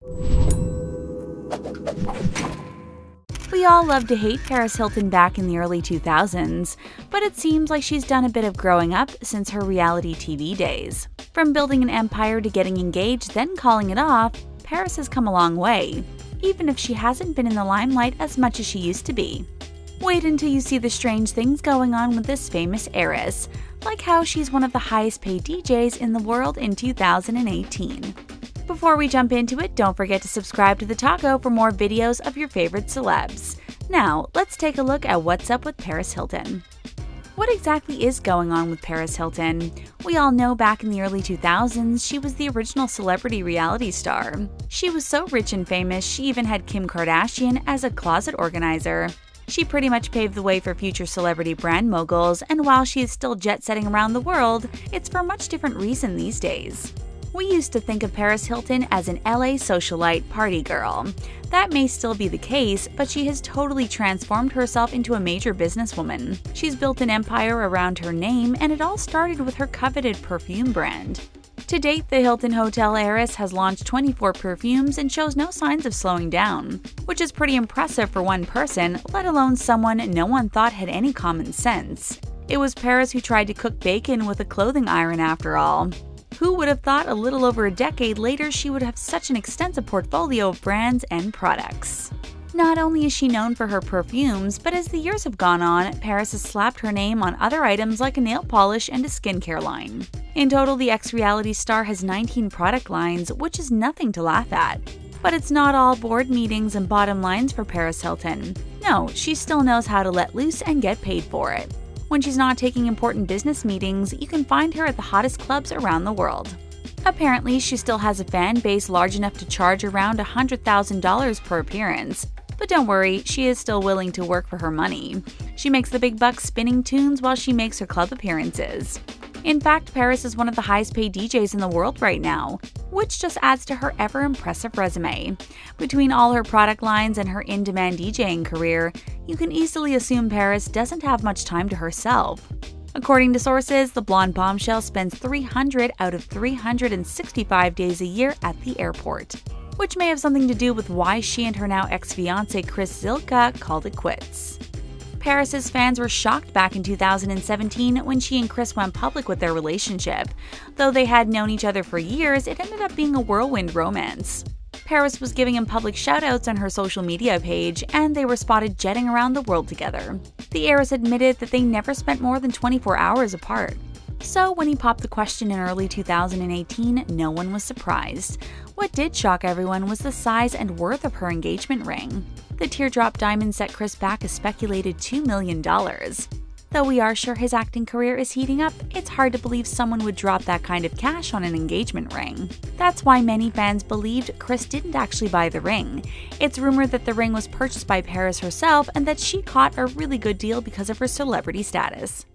We all love to hate Paris Hilton back in the early 2000s, but it seems like she's done a bit of growing up since her reality TV days. From building an empire to getting engaged, then calling it off, Paris has come a long way, even if she hasn't been in the limelight as much as she used to be. Wait until you see the strange things going on with this famous heiress, like how she's one of the highest paid DJs in the world in 2018. Before we jump into it, don't forget to subscribe to the Taco for more videos of your favorite celebs. Now, let's take a look at what's up with Paris Hilton. What exactly is going on with Paris Hilton? We all know back in the early 2000s, she was the original celebrity reality star. She was so rich and famous, she even had Kim Kardashian as a closet organizer. She pretty much paved the way for future celebrity brand moguls, and while she is still jet-setting around the world, it's for a much different reason these days. We used to think of Paris Hilton as an LA socialite party girl. That may still be the case, but she has totally transformed herself into a major businesswoman. She's built an empire around her name, and it all started with her coveted perfume brand. To date, the Hilton Hotel heiress has launched 24 perfumes and shows no signs of slowing down, which is pretty impressive for one person, let alone someone no one thought had any common sense. It was Paris who tried to cook bacon with a clothing iron after all. Who would have thought a little over a decade later she would have such an extensive portfolio of brands and products? Not only is she known for her perfumes, but as the years have gone on, Paris has slapped her name on other items like a nail polish and a skincare line. In total, the ex-reality star has 19 product lines, which is nothing to laugh at. But it's not all board meetings and bottom lines for Paris Hilton. No, she still knows how to let loose and get paid for it. When she's not taking important business meetings, you can find her at the hottest clubs around the world. Apparently, she still has a fan base large enough to charge around $100,000 per appearance. But don't worry, she is still willing to work for her money. She makes the big bucks spinning tunes while she makes her club appearances. In fact, Paris is one of the highest paid DJs in the world right now, which just adds to her ever-impressive resume. Between all her product lines and her in-demand DJing career, you can easily assume Paris doesn't have much time to herself. According to sources, the blonde bombshell spends 300 out of 365 days a year at the airport, which may have something to do with why she and her now ex-fiancé Chris Zylka called it quits. Paris's fans were shocked back in 2017 when she and Chris went public with their relationship. Though they had known each other for years, it ended up being a whirlwind romance. Paris was giving him public shoutouts on her social media page, and they were spotted jetting around the world together. The heiress admitted that they never spent more than 24 hours apart. So when he popped the question in early 2018, no one was surprised. What did shock everyone was the size and worth of her engagement ring. The teardrop diamond set Chris back a speculated $2 million. Though we are sure his acting career is heating up, it's hard to believe someone would drop that kind of cash on an engagement ring. That's why many fans believed Chris didn't actually buy the ring. It's rumored that the ring was purchased by Paris herself and that she caught a really good deal because of her celebrity status.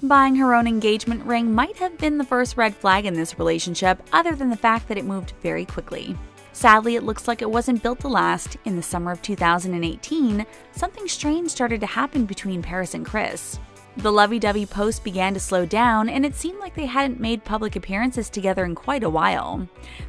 Buying her own engagement ring might have been the first red flag in this relationship, other than the fact that it moved very quickly. Sadly, it looks like it wasn't built to last. In the summer of 2018, something strange started to happen between Paris and Chris. The lovey-dovey post began to slow down, and it seemed like they hadn't made public appearances together in quite a while.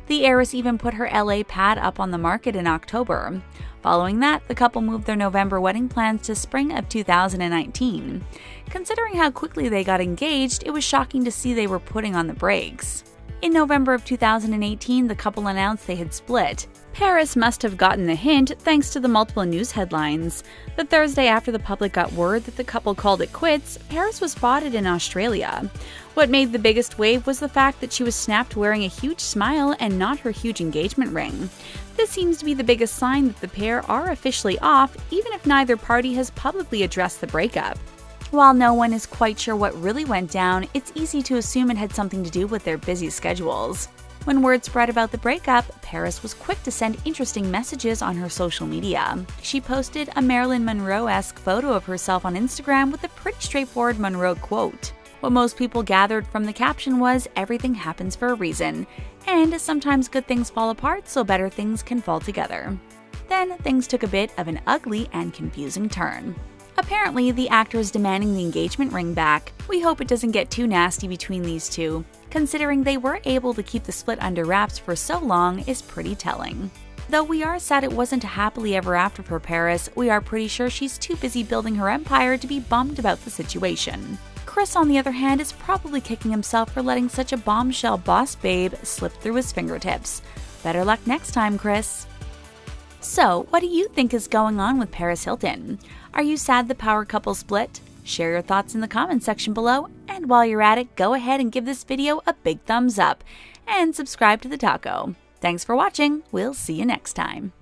The heiress even put her LA pad up on the market in October. Following that, the couple moved their November wedding plans to spring of 2019. Considering how quickly they got engaged, it was shocking to see they were putting on the brakes. In November of 2018, the couple announced they had split. Paris must have gotten the hint thanks to the multiple news headlines. The Thursday after the public got word that the couple called it quits, Paris was spotted in Australia. What made the biggest wave was the fact that she was snapped wearing a huge smile and not her huge engagement ring. This seems to be the biggest sign that the pair are officially off, even if neither party has publicly addressed the breakup. While no one is quite sure what really went down, it's easy to assume it had something to do with their busy schedules. When word spread about the breakup, Paris was quick to send interesting messages on her social media. She posted a Marilyn Monroe-esque photo of herself on Instagram with a pretty straightforward Monroe quote. What most people gathered from the caption was, "Everything happens for a reason," and sometimes good things fall apart so better things can fall together. Then things took a bit of an ugly and confusing turn. Apparently, the actor is demanding the engagement ring back. We hope it doesn't get too nasty between these two. Considering they were able to keep the split under wraps for so long is pretty telling. Though we are sad it wasn't a happily ever after for Paris, we are pretty sure she's too busy building her empire to be bummed about the situation. Chris, on the other hand, is probably kicking himself for letting such a bombshell boss babe slip through his fingertips. Better luck next time, Chris. So, what do you think is going on with Paris Hilton? Are you sad the power couple split? Share your thoughts in the comments section below, and while you're at it, go ahead and give this video a big thumbs up, and subscribe to the taco. Thanks for watching, we'll see you next time.